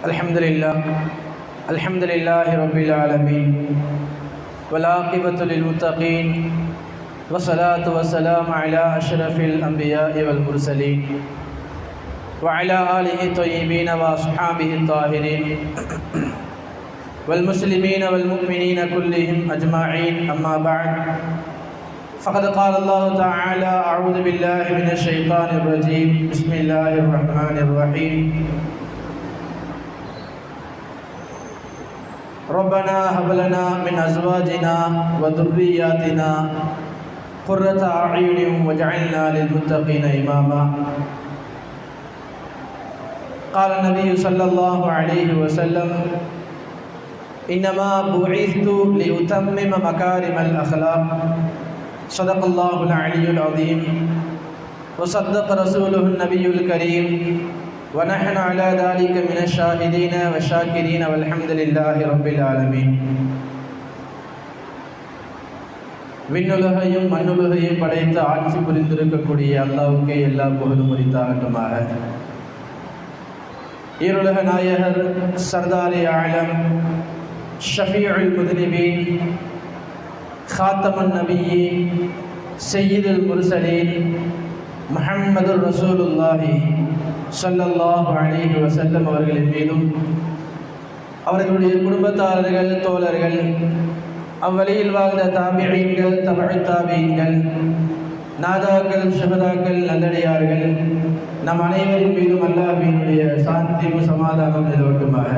الحمد لله رب العالمين والعاقبة للمتقين والصلاة والسلام على أشرف الأنبياء والمرسلين وعلى آله الطيبين وأصحابه الطاهرين والمسلمين والمؤمنين كلهم أجمعين. أما بعد، فقد قال الله تعالى: أعوذ بالله من الشيطان الرجيم. بسم الله الرحمن الرحيم. ربنا هب لنا من أزواجنا وذرياتنا قرة أعين واجعلنا للمتقين إماما. قال النبي صلى الله عليه وسلم: إنما بعثت لأتمم مكارم الأخلاق. صدق الله العلي العظيم وصدق رسوله النبي الكريم ونحن على ذلك من الشاهدين والشاكرين والحمد لله رب العالمين. விண்ணுலகையும் மண்ணுலகையும் படைத்து ஆட்சி புரிந்திருக்கக்கூடிய அல்லாஹ்வுக்கே எல்லா புகழும் உரித்தாகட்டுமாக. ஈருலக நாயகர் சர்தாரி ஆலம் ஷஃபீஉல் முத்னிபீன் காத்தமுன் நபியீன் சய்யிதுல் முர்சலீன் முஹம்மதுர் ரசூலுல்லாஹி ஸல்லல்லாஹு அலைஹி வஸல்லம் அவர்களின் மீதும் அவர்களுடைய குடும்பத்தாரர்கள், தோழர்கள், அவ்வழியில் வாழ்ந்த தாபிஈன்கள், தபஉ தாபிஈன்கள், நாதாக்கள், ஷஹதாக்கள், நல்லடியார்கள், நம் அனைவரின் மீதும் அல்லாஹ்வினுடைய சாந்தியும் சமாதானம் நிலவட்டுமாக.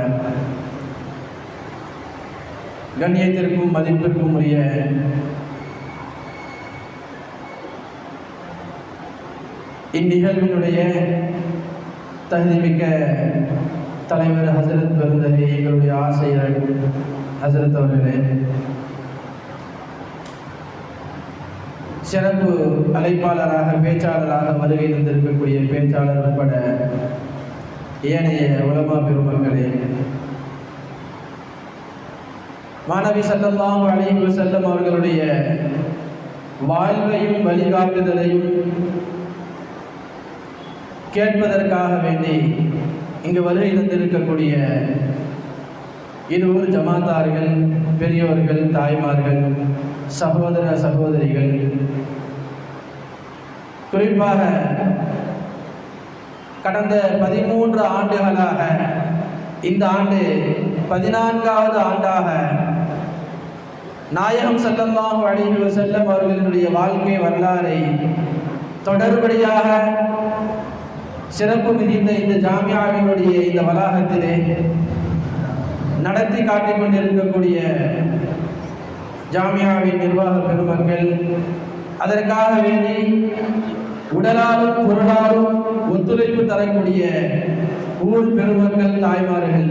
கண்ணியத்திற்கும் மதிப்பிற்கும் உரிய இந்நிகழ்வினுடைய தகுதிமிக்க தலைவர் ஹசரத் பெருந்தகை, எங்களுடைய ஆசிரியர் ஹசரத் அவர்களே, சிறப்பு அழைப்பாளராக, பேச்சாளராக வருகை தந்திருக்கக்கூடிய பேச்சாளர் உட்பட ஏனைய உலமா பெருமக்களே, மாணவி ஸல்லல்லாஹு அலைஹி வஸல்லம் அவர்களுடைய வாழ்வையும் வழிகாட்டுதலையும் கேட்பதற்காக வேண்டி இங்கு வருகை தந்திருக்கக்கூடிய இருவர் ஜமாத்தார்கள், பெரியோர்கள், தாய்மார்கள், சகோதர சகோதரிகள், குறிப்பாக கடந்த 13 ஆண்டுகளாக, இந்த ஆண்டு 14வது ஆண்டாக நாயகம் ஸல்லல்லாஹு அலைஹி வஸல்லம் அவர்களுடைய வாழ்க்கை வரலாறை தொடர்படியாக சிறப்பு மிகுந்த இந்த ஜாமியாவினுடைய இந்த வளாகத்திலே நடத்தி காட்டிக் கொண்டிருக்கக்கூடிய ஜாமியாவின் நிர்வாக பெருமக்கள், அதற்காக வேண்டி உடலாலும் பொருளாலும் ஒத்துழைப்பு தரக்கூடிய ஊர் பெருமக்கள், தாய்மார்கள்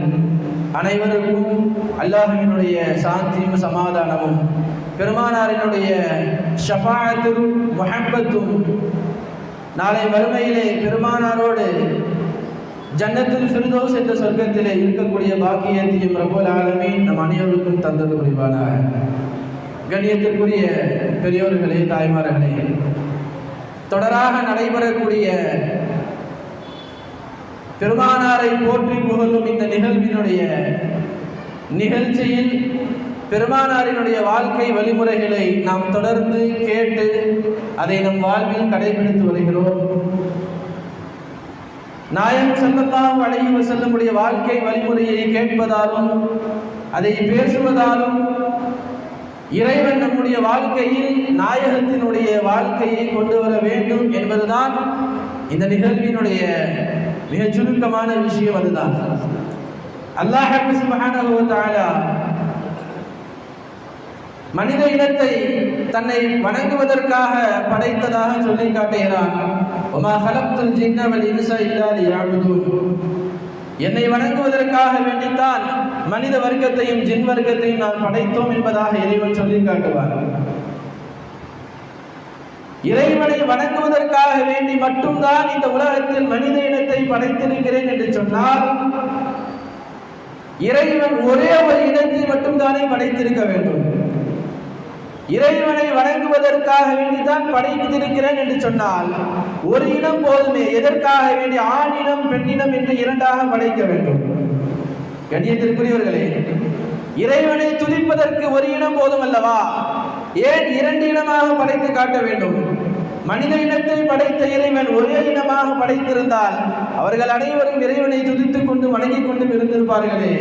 அனைவருக்கும் அல்லாஹ்வினுடைய சாந்தியும் சமாதானமும் பெருமானாரினுடைய ஷஃபாஅத்தும் முஹப்பத்தும் நாளை மறுமையிலே பெருமானாரோடு ஜன்னத்துல் ஃபிர்தௌஸ் என்ற சொர்க்கத்திலே இருக்கக்கூடிய பாக்கியத்தையும் ரப்பல் ஆலமீன் நம் அனைவருக்கும் தந்தது புரிவானாக. கண்ணியத்திற்குரிய பெரியோர்களே, தாய்மார்களே, தொடராக நடைபெறக்கூடிய பெருமானாரை போற்றி புகழும் இந்த நிகழ்வினுடைய நிகழ்ச்சியில் பெருமானாரினுடைய வாழ்க்கை வழிமுறைகளை நாம் தொடர்ந்து கேட்டு அதை நம் வாழ்வில் கடைபிடித்து வருகிறோம். நாயகம் ஸல்லல்லாஹு அலைஹி வஸல்லமுடைய வாழ்க்கை வழிமுறையை கேட்பதாலும் அதை பேசுவதாலும் இறைவன் நம்முடைய வாழ்க்கையில் நாயகத்தினுடைய வாழ்க்கையை கொண்டு வர வேண்டும் என்பதுதான் இந்த நிகழ்வினுடைய மிக சுருக்கமான விஷயம். அதுதான் அல்லாஹ் சுப்ஹானஹு வ தஆலா மனித இனத்தை தன்னை வணங்குவதற்காக படைத்ததாக சொல்லி காட்டுகிறான். வமா ஹலக்துல் ஜின்ன வல் இன்ஸ இல்லா லியஅபுதூன். என்னை வணங்குவதற்காக வேண்டித்தான் மனித வர்க்கத்தையும் ஜின் வர்க்கத்தையும் நான் படைத்தோம் என்பதாக இறைவன் சொல்லி காட்டுவார். இறைவனை வணங்குவதற்காக வேண்டி மட்டும்தான் இந்த உலகத்தில் மனித இனத்தை படைத்திருக்கிறேன் என்று சொன்னால், இறைவன் ஒரே ஒரு இனத்தை மட்டும்தானே படைத்திருக்க வேண்டும். இறைவனை வணங்குவதற்காக வேண்டிதான் படைத்திருக்கிறேன் என்று சொன்னால் ஒரு இனம் போதுமே. எதற்காக வேண்டி ஆணினம் பெண்ணினம் என்று இரண்டாக படைக்க வேண்டும்? கண்ணியத்திற்குரியவர்களே, இறைவனை துதிப்பதற்கு ஒரு இனம் போதும் அல்லவா? ஏன் 2 இனமாக படைத்து காட்ட வேண்டும்? மனித இனத்தை படைத்த இறைவன் ஒரே இனமாக படைத்திருந்தால் அவர்கள் அனைவரும் இறைவனை துதித்துக் கொண்டு வணங்கிக் கொண்டும் இருந்திருப்பார்களே.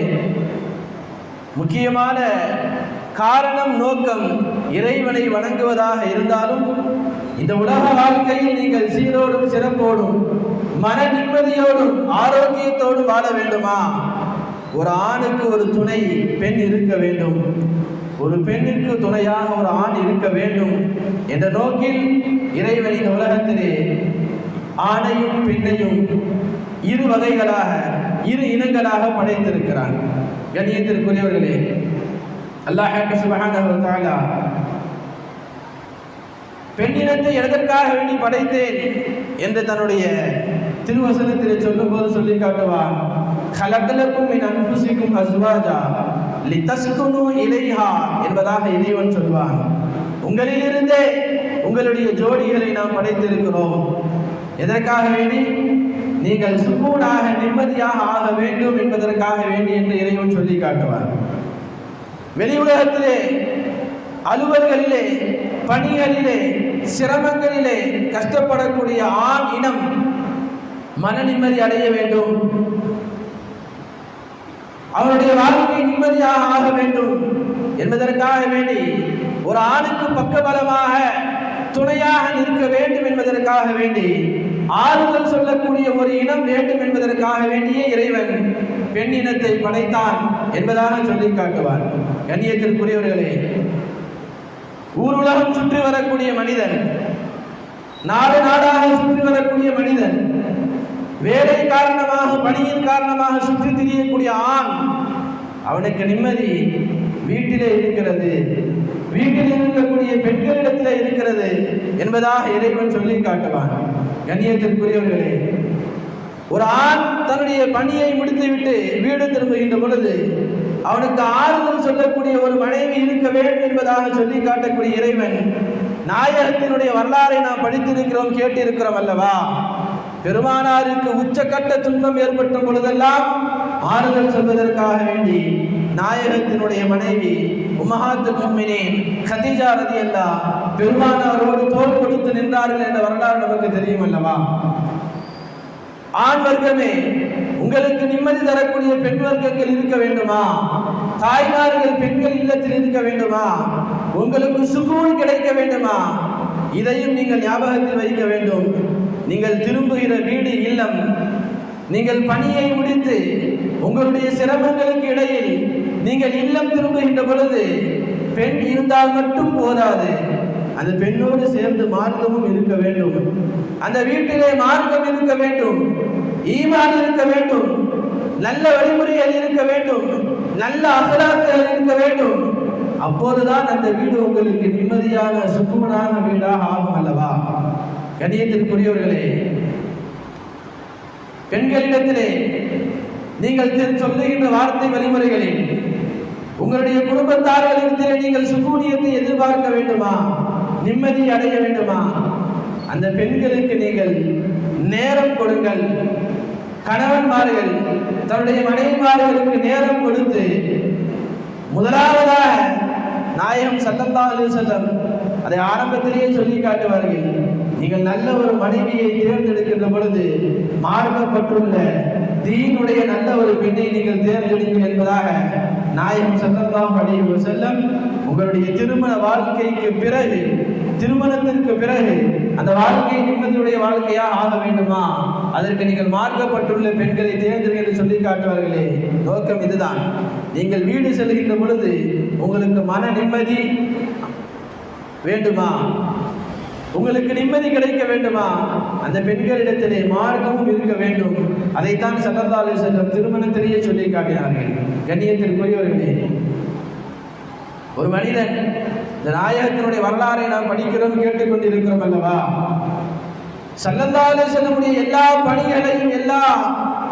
முக்கியமான காரணம், நோக்கம் இறைவனை வணங்குவதாக இருந்தாலும் இந்த உலக வாழ்க்கையில் நீங்கள் சீரோடும் சிறப்போடும் மன நிம்மதியோடும் ஆரோக்கியத்தோடும் வாழ வேண்டுமா? ஒரு ஆணுக்கு ஒரு துணை பெண் இருக்க வேண்டும், ஒரு பெண்ணுக்கு துணையாக ஒரு ஆண் இருக்க வேண்டும் என்ற நோக்கில் இறைவன் இந்த உலகத்திலே ஆணையும் பெண்ணையும் 2 வகைகளாக 2 இனங்களாக படைத்திருக்கிறான். கண்ணியத்திற்குரியவர்களே, அல்லாஹ் சுப்ஹானஹு வ தஆலா பெண்ணினத்தை எதற்காக வேண்டி படைத்தேன் என்று தன்னுடைய திருவசனத்திலே சொல்லும் போது சொல்லி காட்டுவான். خلقلكم من انفسكم ازواجا لتسكنوا اليها என்பதாக இறைவன் சொல்வான். உங்களிலிருந்தே உங்களுடைய ஜோடிகளை நாம் படைத்திருக்கிறோம். எதற்காக வேண்டி? நீங்கள் சுகூனாக நிம்மதியாக ஆக வேண்டும் என்பதற்காக வேண்டி என்று இறைவன் சொல்லி காட்டுவான். வெளி உலகத்திலே, அலுவல்களிலே, பணிகளிலே, சிரமங்களிலே கஷ்டப்படக்கூடிய ஆண் இனம் மன நிம்மதி அடைய வேண்டும், அவருடைய வாழ்க்கை நிம்மதியாக ஆக வேண்டும் என்பதற்காக வேண்டி ஒரு ஆணுக்கு பக்கபலமாக துணையாக நிற்க வேண்டும் என்பதற்காக வேண்டி ஆறுதல் சொல்லக்கூடிய ஒரு இனம் வேண்டும் என்பதற்காக வேண்டியே இறைவன் பெண் இனத்தை படைத்தான் என்பதாக சொல்லி காட்டுவான். கண்ணியத்திற்குரியவர்களே, ஊருலகம் சுற்றி வரக்கூடிய மனிதன், நாடு நாடாக சுற்றி வரக்கூடிய மனிதன், வேலை காரணமாக பணியின் காரணமாக சுற்றி திரியக்கூடிய ஆண், அவனுக்கு நிம்மதி வீட்டிலே இருக்கிறது, வீட்டில் இருக்கக்கூடிய பெண்களிடத்திலே இருக்கிறது என்பதாக இறைவன் சொல்லி காட்டுவான். கண்ணியத்திற்குரியவர்களே, ஒரு ஆண் தன்னுடைய பணியை முடித்துவிட்டு வீடு திரும்புகின்ற பொழுது அவனுக்கு ஆறுதல் சொல்லக்கூடிய ஒரு மனைவி இருக்க வேண்டும் என்பதாக சொல்லி காட்டக்கூடிய இறைவன் நாயகத்தினுடைய வரலாறை நாம் படித்திருக்கிறோம், கேட்டிருக்கிறோம் அல்லவா? பெருமானாருக்கு உச்சக்கட்ட துன்பம் ஏற்பட்ட பொழுதெல்லாம் ஆறுதல் சொல்வதற்காக வேண்டி நாயகத்தினுடைய மனைவி உம்மஹாத்துல் முஃமினீன் கதீஜா ரலியல்லாஹு பெருமானாரோடு தோள் கொடுத்து நின்றார்கள் என்ற வரலாறு நமக்கு தெரியும் அல்லவா? ஆண் வர்க்கமே, உங்களுக்கு நிம்மதி தரக்கூடிய பெண் வர்க்கங்கள் இருக்க வேண்டுமா? தாய்மார்கள் பெண்கள் இல்லத்தில் இருக்க வேண்டுமா? உங்களுக்கு சுகூன் கிடைக்க வேண்டுமா? இதையும் நீங்கள் ஞாபகத்தில் வைக்க வேண்டும். நீங்கள் திரும்புகிற வீடு இல்லம், நீங்கள் பணியை முடித்து உங்களுடைய சிரமங்களுக்கு இடையில் நீங்கள் இல்லம் திரும்புகின்ற பொழுது பெண் இருந்தால் மட்டும் போதாது, அந்த பெண்ணோடு சேர்ந்து மார்க்கமும் இருக்க வேண்டும். அந்த வீட்டிலே மார்க்கம் இருக்க வேண்டும், ஈமான் இருக்க வேண்டும், நல்ல வழிமுறைகள் இருக்க வேண்டும், நல்ல அகலாக்கள் இருக்க வேண்டும். அப்போதுதான் அந்த வீடு உங்களுக்கு நிம்மதியான சுகூனான வீடாக ஆகும் அல்லவா? கண்ணியத்திற்குரியவர்களே, பெண்களிடத்திலே நீங்கள் சொல்லுகின்ற வார்த்தை வழிமுறைகளில் உங்களுடைய குடும்பத்தார்களிடத்திலே நீங்கள் சுகூனியத்தை எதிர்பார்க்க வேண்டுமா? நிம்மதி அடைய வேண்டுமா? அந்த பெண்களுக்கு நீங்கள் நேரம் கொடுங்கள். கணவன்மார்கள் தன்னுடைய மனைவிமார்களுக்கு நேரம் கொடுத்து, முதலாவதாக நாயகம் ஸல்லல்லாஹு அலைஹி வஸல்லம் அதை ஆரம்பத்திலேயே சொல்லி காட்டுவார்கள். நீங்கள் நல்ல ஒரு மனைவியை தேர்ந்தெடுக்கின்ற பொழுது மார்க்கப்பட்டுள்ள தீனுடைய நல்ல ஒரு பெண்ணை நீங்கள் தேர்ந்தெடுங்கள் என்பதாக நாயகம் ஸல்லல்லாஹு அலைஹி வஸல்லம் உங்களுடைய திருமண வாழ்க்கைக்கு பிறகு, திருமணத்திற்கு பிறகு அந்த வாழ்க்கை நிம்மதியுடைய வாழ்க்கையாக ஆக வேண்டுமா, அதற்கு நீங்கள் மார்க்கப்பட்டுள்ள பெண்களை தேர்ந்தெடுங்கள் என்று சொல்லி காட்டுவார்களே. நோக்கம் இதுதான். நீங்கள் வீடு செல்கின்ற பொழுது உங்களுக்கு மன நிம்மதி வேண்டுமா, உங்களுக்கு நிம்மதி கிடைக்க வேண்டுமா, அந்த பெண்களிடத்திலே மார்க்கமும் இருக்க வேண்டும். அதைத்தான் ஸல்லல்லாஹு அலைஹி வஸல்லம் திருமணத்திலேயே சொல்லி காட்டினார்கள். கண்ணியத்திற்குரியவர்களே, ஒரு மனிதன், இந்த நாயகத்தினுடைய வரலாறை நாம் படிக்கிறோம், கேட்டுக்கொண்டிருக்கிறோம் அல்லவா? ஸல்லல்லாஹு அலைஹி வஸல்லமுடைய எல்லா பணிகளையும் எல்லா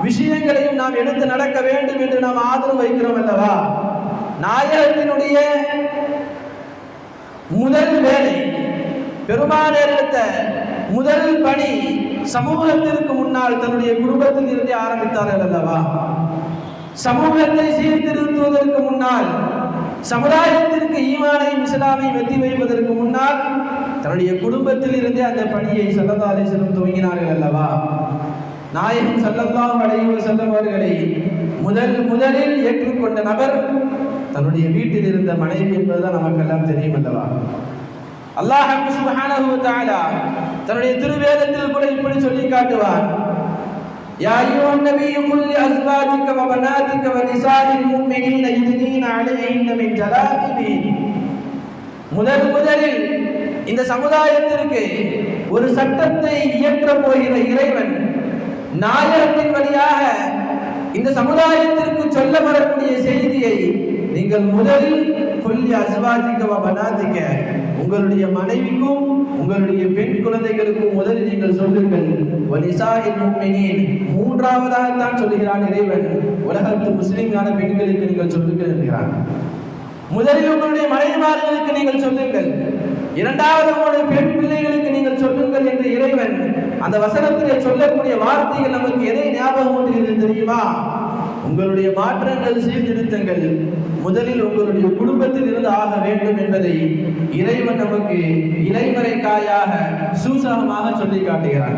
விஷயங்களையும் நாம் எடுத்து நடக்க வேண்டும் என்று நாம் ஆதரவு வைக்கிறோம் அல்லவா? நாயகத்தினுடைய முதல் வேலை, பெருமானார் எடுத்த முதல் பணி, சமூகத்திற்கு முன்னால் தன்னுடைய குடும்பத்தில் இருந்தே ஆரம்பித்தார்கள் அல்லவா? சமூகத்தை சீர்திருத்துவதற்கு முன்னால், சமுதாயத்திற்கு ஈமானையும் இஸ்லாமையும் வெற்றி வைப்பதற்கு முன்னால் தன்னுடைய குடும்பத்தில் இருந்தே அந்த பணியை ஸல்லல்லாஹு அலைஹி வஸல்லம் துவங்கினார்கள் அல்லவா? நாயகம் ஸல்லல்லாஹு அலைஹி வஸல்லம் அவர்களை முதலில் ஏற்றுக்கொண்ட நபர் தன்னுடைய வீட்டில் இருந்த மனைவி என்பதுதான் நமக்கெல்லாம் தெரியும் அல்லவா? அல்லாஹ் சுப்ஹானஹு வ தஆலா தன்னுடைய திருவேதத்தில் கூட இப்படி சொல்லி காட்டுவார், யா அய்யுஹன் நபிய்யு குல் லி அஸ்வாஜிக வ பனாதிக வ நிசாஇல் முஃமினீன யுத்னீன அலைஹின்ன மின் ஜலாபிபிஹின். முதலில் இந்த சமுதாயத்திற்கு ஒரு சட்டத்தை இயற்ற போகிற இறைவன் நாயகத்தின் வழியாக இந்த சமுதாயத்திற்கு சொல்ல வரக்கூடிய செய்தியை நீங்கள் முதலில் கொல்லி அஸ்வாஜிக வ பனாதிக, உங்களுடைய மனைவிக்கும் உங்களுடைய பெண் குழந்தைகளுக்கும் முதலில் நீங்கள் சொல்லுங்கள். வ நிசாஇல் முஃமினீன், மூன்றாவதாகத்தான் சொல்லுகிறான் இறைவன், உலகத்து முஸ்லிமான பெண்களுக்கு நீங்கள் சொல்லுங்கள் என்கிறான். முதலில் உங்களுடைய மனைவிமார்களுக்கு நீங்கள் சொல்லுங்கள், இரண்டாவது உங்களுடைய பெண் பிள்ளைகளுக்கு நீங்கள் சொல்லுங்கள் என்று இறைவன் அந்த வசனத்திலே சொல்லக்கூடிய வார்த்தைகள் நமக்கு எதை ஞாபகம் ஊட்டுகிறது தெரியுமா? உங்களுடைய மாற்றங்கள், சீர்திருத்தங்கள் முதலில் உங்களுடைய குடும்பத்தில் இருந்து ஆக வேண்டும் என்பதை இறைவன் நமக்கு இலைமறைக்காயாக சூசகமாக சொல்லி காட்டுகிறான்.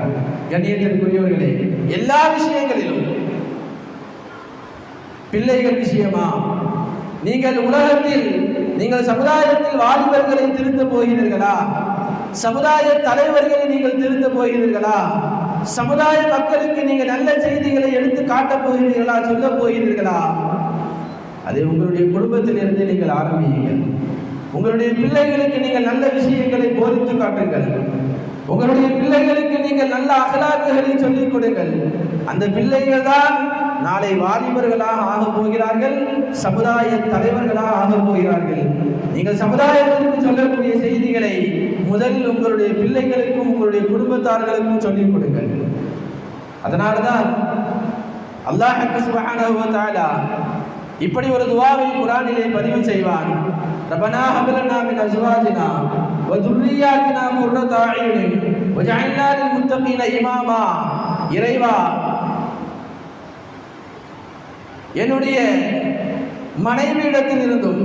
கண்ணியத்திற்குரியவர்களே, எல்லா விஷயங்களிலும், பிள்ளைகள் விஷயமா, நீங்கள் உலகத்தில், நீங்கள் சமுதாயத்தில் வாலிபர்களை திருத்த போகிறீர்களா? சமுதாய தலைவர்களை நீங்கள் திருத்த போகிறீர்களா? சமுதாய மக்களுக்கு நீங்கள் நல்ல செய்திகளை எடுத்து காட்டப் போகிறீர்களா, சொல்ல போகிறீர்களா? அதை உங்களுடைய குடும்பத்தில் இருந்து நீங்கள் ஆரம்பியுங்கள். உங்களுடைய பிள்ளைகளுக்கு நீங்கள் நல்ல விஷயங்களை போதித்து காட்டுங்கள். உங்களுடைய பிள்ளைகளுக்கு நீங்கள் நல்ல அகலாக்குகளை சொல்லிக் கொடுங்கள். அந்த பிள்ளைகள் தான் நாளை வாலிபர்களாக ஆக போகிறார்கள், சமுதாய தலைவர்களாக ஆக போகிறார்கள். நீங்கள் சமுதாயத்திற்கு சொல்லக்கூடிய செய்திகளை முதலில் உங்களுடைய பிள்ளைகளுக்கும் உங்களுடைய குடும்பத்தார்களுக்கும் சொல்லிக் கொடுங்கள். அதனால்தான் அல்லாஹ் சுப்ஹானஹு வ தஆலா இப்படி ஒரு துஆவை குர்ஆனிலே பதிவு செய்வான். ரப்பனா ஹப் லனா மின் அஸ்வாஜினா வ துர்ரிய்யாத்தினா குர்ரத அயுனின் வஜஅல்னா லில் முத்தகீன இமாமா. இறைவா, என்னுடைய மனைவியிடத்தில் இருந்தும்,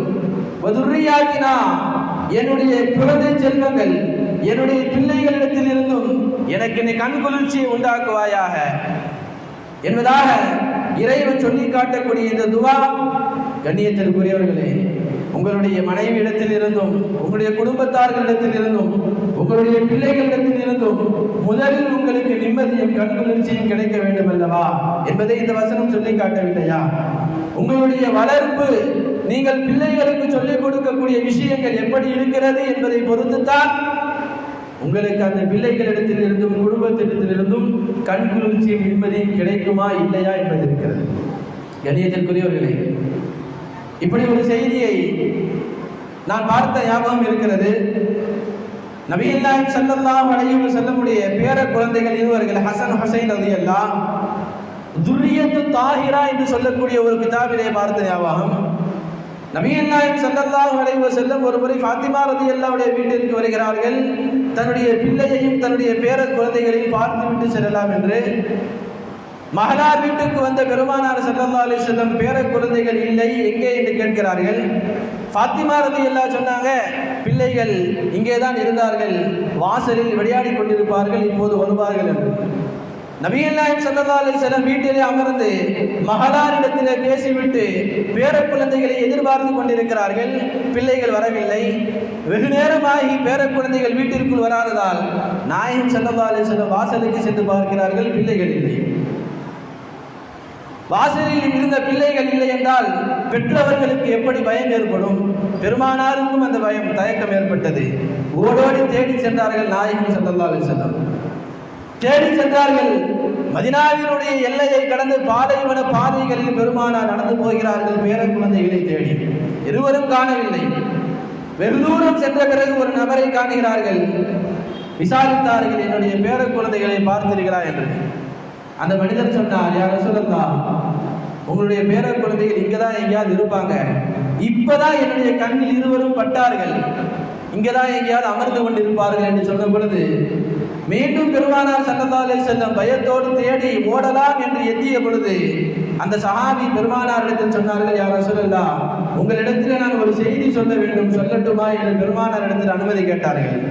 வதுர்ரியாத்தினா என்னுடைய குழந்தை செல்வங்கள், என்னுடைய பிள்ளைகளிடத்தில் இருந்தும் எனக்கு நீ கண்குளிர்ச்சியை உண்டாக்குவாயாக என்பதாக இறைவன் சொல்லி காட்டக்கூடிய இந்த துவா, கண்ணியத்திற்குரியவர்களே, உங்களுடைய மனைவியிடத்தில் இருந்தும், உங்களுடைய குடும்பத்தார்களிடத்தில் இருந்தும், உங்களுடைய பிள்ளைகளிடத்தில் இருந்தும் முதலில் உங்களுக்கு நிம்மதியும் கண்குளிர்ச்சியும் கிடைக்க வேண்டும் அல்லவா என்பதை இந்த வசனம் சொல்லி காட்டவில்லையா? உங்களுடைய வளர்ப்பு, நீங்கள் பிள்ளைகளுக்கு சொல்லிக் கொடுக்கக்கூடிய விஷயங்கள் எப்படி இருக்கிறது என்பதை பொறுத்துத்தான் உங்களுக்கு அந்த பிள்ளைகளிடத்தில் இருந்தும் குடும்பத்திடத்தில் இருந்தும் கண்குளிர்ச்சியும் நிம்மதியும் கிடைக்குமா இல்லையா என்பது இருக்கிறது. கண்ணியத்திற்குரியவர்களே, இப்படி ஒரு செய்தியை நான் பார்த்த ஞாபகம் இருக்கிறது. நபிகள் நாயகம் ஸல்லல்லாஹு அலைஹி வஸல்லமுடைய பேர குழந்தைகள் இருவர்கள், ஹசன் ஹுசைன் ரலியல்லாஹ், துர்ரியத்து தாஹிரா என்று சொல்லக்கூடிய ஒரு கிதாபிலே பார்த்த ஞாபகம். நபிகள் நாயகம் ஸல்லல்லாஹு அலைஹி வஸல்லம் ஒரு முறை ஃபாத்திமா ரலியல்லாஹுடைய வீட்டிற்கு வருகிறார்கள். தன்னுடைய பிள்ளையையும் தன்னுடைய பேர குழந்தைகளையும் பார்த்துவிட்டு செல்லலாம் என்று. மகளார் வீட்டுக்கு வந்த பெருமானார் ஸல்லல்லாஹு அலைஹி வஸல்லம் பேர குழந்தைகள் இல்லை, எங்கே என்று கேட்கிறார்கள். ஃபாத்திமா ரலியல்லாஹு சொன்னாங்க, பிள்ளைகள் இங்கே தான் இருந்தார்கள், வாசலில் விளையாடி கொண்டிருப்பார்கள், இப்போது வருவார்கள் என்று. நபிகள் நாயகம் ஸல்லல்லாஹு அலைஹி வஸல்லம் வீட்டிலே அமர்ந்து மகளாரிடத்திலே பேசிவிட்டு பேர குழந்தைகளை எதிர்பார்த்து கொண்டிருக்கிறார்கள். பிள்ளைகள் வரவில்லை. வெகு நேரமாகி பேர குழந்தைகள் வீட்டிற்குள் வராததால் நாயகம் ஸல்லல்லாஹு அலைஹி வஸல்லம் வாசலுக்கு சென்று பார்க்கிறார்கள், பிள்ளைகள் இல்லை. வாசலில் இருந்த பிள்ளைகள் இல்லை என்றால் பெற்றவர்களுக்கு எப்படி பயம் ஏற்படும்? பெருமானாருக்கும் அந்த பயம், தயக்கம் ஏற்பட்டது. ஓடோடி தேடி சென்றார்கள் நாயகம் ஸல்லல்லாஹு அலைஹி வஸல்லம். தேடி சென்றார்கள். மதீனாவினுடைய எல்லையை கடந்து பாலைவன பாதைகளில் பெருமானார் நடந்து போகிறார்கள் பேர குழந்தைகளை தேடி. இருவரும் காணவில்லை. வெகு தூரம் சென்ற பிறகு ஒரு நபரை காணுகிறார்கள். விசாரித்தார்கள், என்னுடைய பேர குழந்தைகளை பார்த்திருக்கிறார் என்று. அந்த மனிதர் சொன்னார், யா ரசூலல்லாஹ், உங்களுடைய பேர குழந்தைகள் இங்கதான் எங்கேயாவது இருப்பாங்க, இப்பதான் என்னுடைய கண்ணில் இருவரும் பட்டார்கள், இங்கதான் எங்கேயாவது அமர்ந்து கொண்டிருப்பார்கள் என்று சொன்ன பொழுது மீண்டும் பெருமானார் ஸல்லல்லாஹு அலைஹி வஸல்லம் பயத்தோடு தேடி ஓடலாம் என்று எண்ணிய பொழுது அந்த சஹாபி பெருமானாரிடத்தில் சொன்னார்கள், யா ரசூலல்லாஹ், உங்களிடத்தில் நான் ஒரு செய்தி சொல்ல வேண்டும், சொல்லட்டுமா என்று பெருமானாரிடத்தில் அனுமதி கேட்டார்கள்.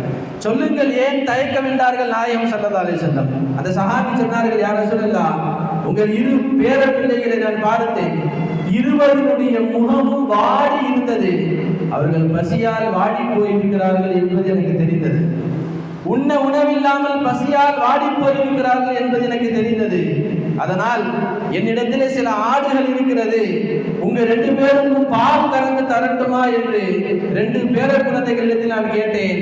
சொல்லுங்கள், ஏன் தயக்கம் என்றார்கள் நாயகம் ஸல்லல்லாஹு அலைஹி வஸல்லம். அந்த சஹாபி சொன்னார்கள், யா ரசூலல்லாஹ், உங்கள் இரு பேர பிள்ளைகளை நான் பார்த்தேன், இருவருடைய முகமும் வாடி இருந்தது, அவர்கள் பசியால் வாடி போயிருக்கிறார்கள் என்பது எனக்கு தெரிந்தது. உண்ண உணவில்லாமல் பசியால் வாடி போயிருக்கிறார்கள் என்பது எனக்கு தெரிந்தது. அதனால் என்னிடத்திலே சில ஆடுகள் இருக்கிறது, உங்க 2 பேருக்கும் பால் கறந்து தரட்டுமா என்று 2 பேர குழந்தைகளிடத்தில் நான் கேட்டேன்.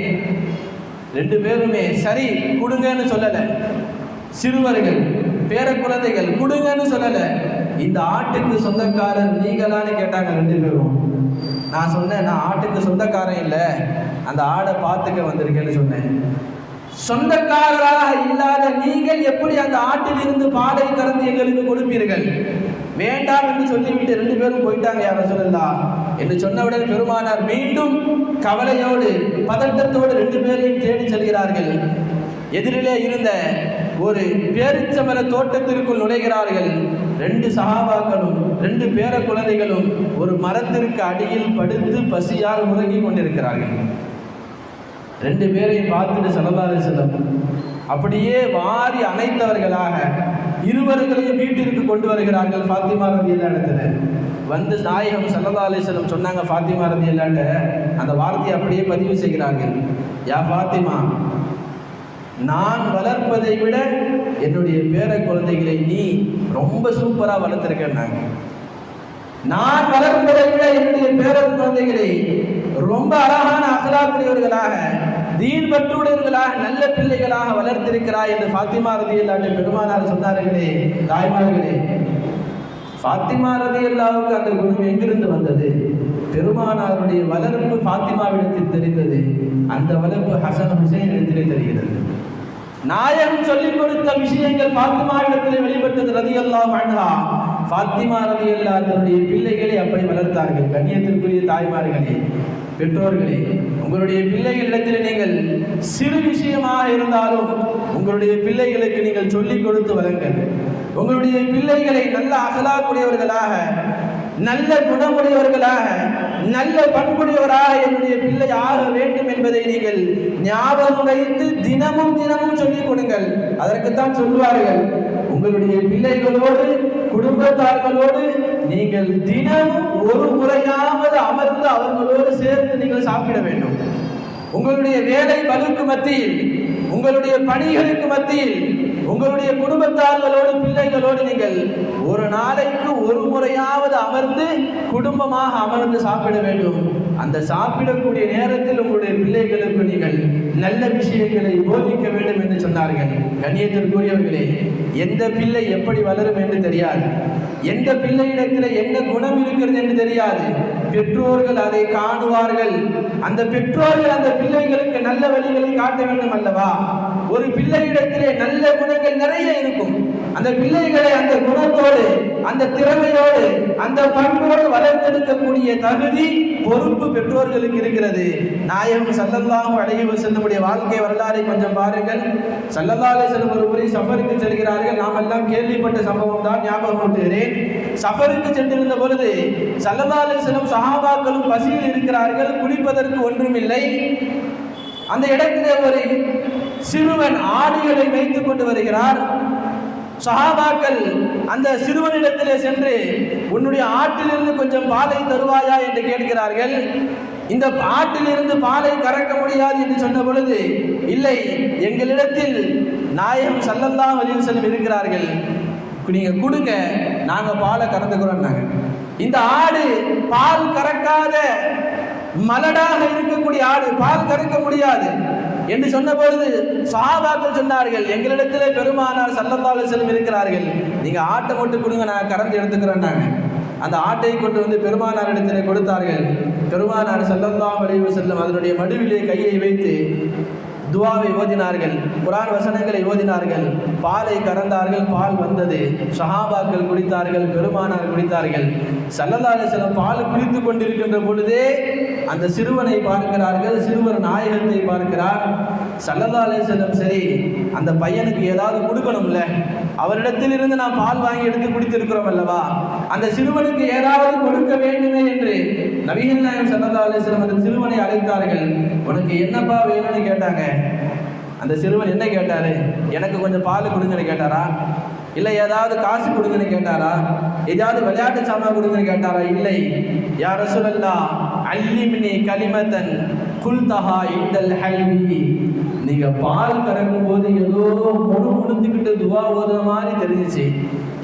2 பேருமே சரி கொடுங்கன்னு சொல்லல. சிறுவர்கள் பேர குழந்தைகள் கொடுங்கன்னு சொல்லல. இந்த ஆட்டுக்கு சொந்தக்காரர் நீங்களான்னு கேட்டாங்க 2 பேரும். நான் சொன்னேன், நான் ஆட்டுக்கு சொந்தக்காரன் இல்லை, அந்த ஆடை பார்த்துக்க வந்திருக்கேன்னு சொன்னேன். சொந்தக்காரராக இல்லாத நீங்கள் எப்படி அந்த ஆட்டில் இருந்து பாலை கறந்து எங்களுக்கு கொடுப்பீர்கள்? வேண்டாம் என்று சொல்லிவிட்டு 2 பேரும் போயிட்டாங்க, யா ரசூலல்லாஹ் என்று சொன்னவுடன் பெருமானார் மீண்டும் கவலையோடு பதட்டத்தோடு 2 பேரையும் தேடி செல்கிறார்கள். எதிரிலே இருந்த ஒரு பேரிச்சமர தோட்டத்திற்குள் நுழைகிறார்கள். 2 சஹாபாக்களும் 2 பேர குழந்தைகளும் ஒரு மரத்திற்கு அடியில் படுத்து பசியால் உறங்கிக் கொண்டிருக்கிறார்கள். 2 பேரையும் பார்த்துட்டு ஸல்லல்லாஹு அலைஹி வஸல்லம் அப்படியே வாரி அணைத்தவர்களாக இருவர்களையும் வீட்டிற்கு கொண்டு வருகிறார்கள். ஃபாத்திமா ரலியல்லாஹு இடத்துல வந்து நாயகம் ஸல்லல்லாஹு அலைஹி வஸல்லம் சொன்னாங்க, ஃபாத்திமா ரலியல்லாஹு அந்த வார்த்தையை அப்படியே பதிவு செய்கிறார்கள். யா ஃபாத்திமா, நான் வளர்ப்பதை விட என்னுடைய பேர குழந்தைகளை நீ ரொம்ப சூப்பரா வளர்த்திருக்கேன்னாங்க. நான் வளர்ப்பதை விட என்னுடைய பேர குழந்தைகளை ரொம்ப அழகான அகலாக்குடையவர்களாக, தீன் பற்றுடையவர்களாக, நல்ல பிள்ளைகளாக வளர்த்திருக்கிறாய் என்று ஃபாத்திமா ரலியல்லாஹு பெருமானார் சொன்னார்களே. தாய்மார்களே, ஃபாத்திமா ரலியல்லாஹுக்கு அந்த குணம் எங்கிருந்து வந்தது? பெருமானாருடைய வளர்ப்பு ஃபாத்திமாவிடத்தில் தெரிந்தது. அந்த வளர்ப்பு ஹசன் ஹுசைன் இடத்திலே தெரிகிறது. நாயகம் சொல்லிக் கொடுத்த விஷயங்கள் ஃபாத்திமாவிடத்திலே வெளிப்பட்டது ரலியல்லாஹு அன்ஹா. ஃபாத்திமா ரலியல்லாஹு தன்னுடைய பிள்ளைகளை அப்படி வளர்த்தார்கள். கண்ணியத்திற்குரிய தாய்மார்களே, பெற்றோர்களே, உங்களுடைய பிள்ளைகளிடத்தில் நீங்கள் சிறு விஷயமாக இருந்தாலும் உங்களுடைய பிள்ளைகளுக்கு நீங்கள் சொல்லிக் கொடுத்து வளருங்கள். உங்களுடைய பிள்ளைகளை நல்ல அகலாக்குடையவர்களாக, நல்ல குணமுடையவர்களாக, நல்ல பண்புடையவராக என்னுடைய பிள்ளை ஆக வேண்டும் என்பதை நீங்கள் ஞாபகம் வைத்து தினமும் தினமும் சொல்லிக் கொடுங்கள். அதற்குத்தான் சொல்வார்கள், உங்களுடைய பிள்ளைகளோடு குடும்பத்தார்களோடு நீங்கள் தினமும் ஒரு முறையாவது அமர்ந்து அவர்களோடு சேர்ந்து நீங்கள் சாப்பிட வேண்டும். உங்களுடைய வேலை பளுக்கு மத்தியில், உங்களுடைய பணிகளுக்கு மத்தியில், உங்களுடைய குடும்பத்தார்களோடு பிள்ளைகளோடு நீங்கள் ஒரு நாளைக்கு ஒரு முறையாவது அமர்ந்து குடும்பமாக அமர்ந்து சாப்பிட வேண்டும். அந்த சாப்பிடக்கூடிய நேரத்தில் உங்களுடைய பிள்ளைகளுக்கு நீங்கள் நல்ல விஷயங்களை போதிக்க வேண்டும் என்று சொன்னார்கள். கண்ணியத்திற்குரியவர்களே, எந்த பிள்ளை எப்படி வளரும் என்று தெரியாது, எந்த பிள்ளையிடத்தில் என்ன குணம் இருக்கிறது என்று தெரியாது. பெற்றோர்கள் அதை காணுவார்கள். அந்த பெற்றோர்கள் அந்த பிள்ளைகளுக்கு நல்ல வழிகளை காட்ட வேண்டும் அல்லவா? ஒரு பிள்ளையிடத்திலே நல்ல குணங்கள் நிறைய இருக்கும். அந்த பிள்ளைகளை அந்த குணத்தோடு, அந்த திறமையோடு, அந்த பண்போடு வளர்த்தெடுக்கக்கூடிய தகுதி, பொறுப்பு பெற்றோர்களுக்கு இருக்கிறது. நாயகம் ஸல்லல்லாஹு அலைஹி வஸல்லமுடைய வாழ்க்கை வரலாறை கொஞ்சம் பாருங்கள். ஸல்லல்லாஹு அலைஹி வஸல்லம் ஒரு முறை சஃபருக்கு செல்கிறார்கள். நாம் எல்லாம் கேள்விப்பட்ட சம்பவம் தான், ஞாபகம் ஊட்டுகிறேன். சஃபருக்கு சென்றிருந்த பொழுது ஸல்லல்லாஹு அலைஹி வஸல்லம் சஹாபாக்களும் பசியில் இருக்கிறார்கள், குடிப்பதற்கு ஒன்றுமில்லை. அந்த இடத்திலே ஒரு சிறுவன் ஆடுகளை வைத்துக் கொண்டு வருகிறார். சஹாபாக்கள் அந்த சிறுவனிடத்திலே சென்று, உன்னுடைய ஆட்டிலிருந்து கொஞ்சம் பாலை தருவாயா என்று கேட்கிறார்கள். இந்த ஆட்டிலிருந்து பாலை கறக்க முடியாது என்று சொன்ன பொழுது, இல்லை, எங்களிடத்தில் நாயகம் ஸல்லல்லாஹு அலைஹி வஸல்லம் இருக்கிறார்கள், நீங்க கொடுங்க, நாங்க பாலை கறந்துக்கிறோம். இந்த ஆடு பால் கறக்காத மலடாக இருக்கக்கூடிய ஆடு, பால் கறக்க முடியாது என்று சொன்ன பொழுது சஹாபாக்கள் சொன்னார்கள், எங்களிடத்திலே பெருமானார் ஸல்லல்லாஹு அலைஹி வஸல்லம் இருக்கிறார்கள், நீங்க ஆட்டை மட்டும் கொடுங்க, நான் கறந்து எடுத்துக்கிறோம். அந்த ஆட்டை கொண்டு வந்து பெருமானார் இடத்திலே கொடுத்தார்கள். பெருமானார் ஸல்லல்லாஹு அலைஹி வஸல்லம் அதனுடைய மடுவிலே கையை வைத்து துவாவை ஓதினார்கள், குர்ஆன் வசனங்களை ஓதினார்கள், பாலை கறந்தார்கள், பால் வந்தது, சஹாபாக்கள் குடித்தார்கள், பெருமானார் குடித்தார்கள். ஸல்லல்லாஹு அலைஹி வஸல்லம் பால் குடித்து கொண்டிருக்கின்ற பொழுதே அந்த சிறுவனை பார்க்கிறார்கள், சிறுவர் நாயகத்தை பார்க்கிறார். ஸல்லல்லாஹு அலைஹி வஸல்லம் சரி அந்த பையனுக்கு ஏதாவது கொடுக்கணும்ல, அவரிடத்தில் இருந்து நாம் பால் வாங்கி எடுத்து குடித்திருக்கிறோம் அல்லவா, அந்த சிறுவனுக்கு ஏதாவது கொடுக்க வேண்டுமே என்று நபிகள் நாயகம் ஸல்லல்லாஹு அலைஹி வஸல்லம் அந்த சிறுவனை அழைத்தார்கள். உனக்கு என்னப்பா வேணும்னு கேட்டாங்க. அந்த சிறுவன் என்ன கேட்டாரு? எனக்கு கொஞ்சம் பால் கொடுங்கன்னு கேட்டாரா, இல்லை ஏதாவது காசு கொடுங்கன்னு கேட்டாரா, ஏதாவது விளையாட்டு சாமான் கொடுங்கன்னு கேட்டாரா? இல்லை, யா ரசூலல்லாஹ் அல்லிம்னி கலிமத்தன் குல்தஹா இன்தல் ஹல்வி. நீங்க பால் கறக்கும் போது ஏதோ முணுமுணுத்துக்கிட்டு துவா ஓதுற மாதிரி தெரிஞ்சிச்சு,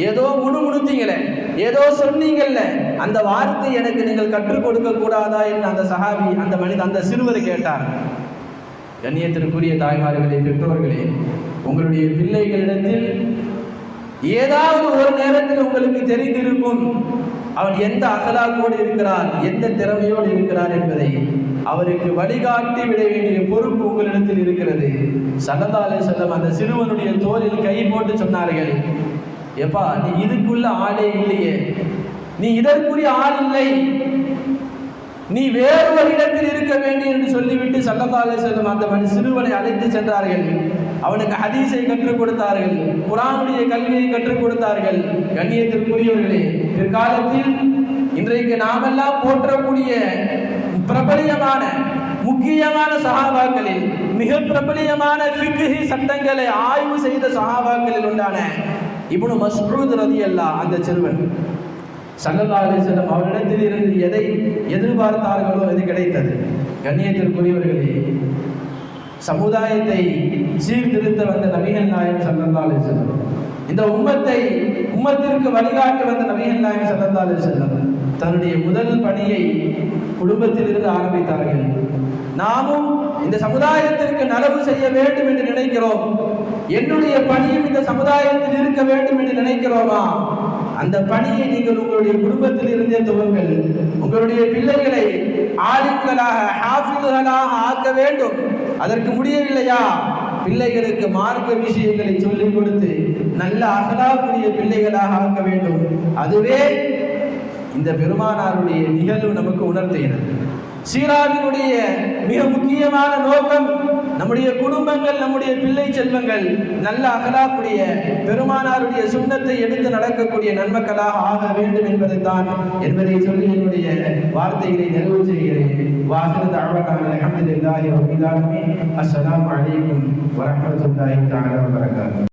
ஏதோ முணுமுணுத்தீங்களே, ஏதோ சொன்னீங்கல்ல, அந்த வார்த்தை எனக்கு நீங்கள் கற்றுக் கொடுக்க கூடாதா என்று அந்த சஹாபி அந்த சிறுவர் கேட்டார். கண்ணியத்திற்குரிய தாய்மார்களே, பெற்றோர்களே, உங்களுடைய பிள்ளைகளிடத்தில் ஏதாவது ஒரு நேரத்தில் உங்களுக்கு தெரிந்திருக்கும் அவன் எந்த அகலாக்கோடு இருக்கிறார், எந்த திறமையோடு இருக்கிறார் என்பதை அவருக்கு வழிகாட்டி விட வேண்டிய பொறுப்பு உங்களிடத்தில் இருக்கிறது. ஸல்லல்லாஹு அலைஹி வஸல்லம் அந்த சிறுவனுடைய தோளில் கை போட்டு சொன்னார்கள், எப்பா நீ இதுக்குள்ள ஆளே இல்லையே, நீ இதற்குரிய ஆள் இல்லை, நீ வேறு ஒரு இடத்தில் இருக்க வேண்டும் என்று சொல்லிவிட்டு ஸல்லல்லாஹு அலைஹி வஸல்லம் அந்த சிறுவனை அழைத்து சென்றார்கள். அவனுக்கு ஹதீஸை கற்றுக் கொடுத்தார்கள், குர்ஆனுடைய கல்வியை கற்றுக் கொடுத்தார்கள். கண்ணியத்திற்குரியவர்களே, பிற்காலத்தில் இன்றைக்கு நாமெல்லாம் போற்றக்கூடிய பிரபலியமான முக்கியமான சஹாபாக்களில் மிக பிரபலியமான ஃபிக்ஹ் சட்டங்களை ஆய்வு செய்த சஹாபாக்களில் உண்டான இப்னு மஸ்ஊத் ரலியல்லாஹு அந்த சிறுவன் ஸல்லல்லாஹு அலைஹி வஸல்லம் அவரிடத்தில் இருந்து எதை எதிர்பார்த்தார்களோ அது கிடைத்தது. கண்ணியத்திற்குரியவர்களே, சமுதாயத்தை சீர்திருத்த வந்த நபிகள் நாயகம் ஸல்லல்லாஹு அலைஹி வஸல்லம், இந்த உம்மத்திற்கு வழிகாட்ட வந்த நபிகள் நாயகம் ஸல்லல்லாஹு அலைஹி வஸல்லம் தன்னுடைய முதல் பணியை குடும்பத்திலிருந்து ஆரம்பித்தார்கள். நாமும் இந்த சமுதாயத்திற்கு நலவு செய்ய வேண்டும் என்று நினைக்கிறோம், என்னுடைய பணியும் இந்த சமுதாயத்தில் இருக்க வேண்டும் என்று நினைக்கிறோமா? அந்த பணியை நீங்கள் உங்களுடைய குடும்பத்தில் இருந்தே துவங்கள். உங்களுடைய பிள்ளைகளை ஆலிம்களாக, ஹாஃபிதுகளாக ஆக்க வேண்டும். அதற்கு முடியவில்லையா? பிள்ளைகளுக்கு மார்க்க விஷயங்களை சொல்லிக் கொடுத்து நல்ல அகலாக்குரிய பிள்ளைகளாக ஆக்க வேண்டும். அதுவே இந்த பெருமானாருடைய நிகழ்வு நமக்கு உணர்த்துகிறது. சீராவினுடைய மிக முக்கியமான நோக்கம் நம்முடைய குடும்பங்கள், நம்முடைய பிள்ளை செல்வங்கள் நல்ல அகலாக்குடைய பெருமானாருடைய சுன்னத்தை எடுத்து நடக்கக்கூடிய நன்மக்களாக ஆக வேண்டும் என்பதை சொல்லி என்னுடைய வார்த்தைகளை நிறைவு செய்கிறேன். வாஹிரு தஅவானா அல்ஹம்துலில்லாஹி ரப்பில் ஆலமீன். அஸ்ஸலாமு அலைக்கும் வரஹ்மத்துல்லாஹி தஆலா வபரகாத்துஹு.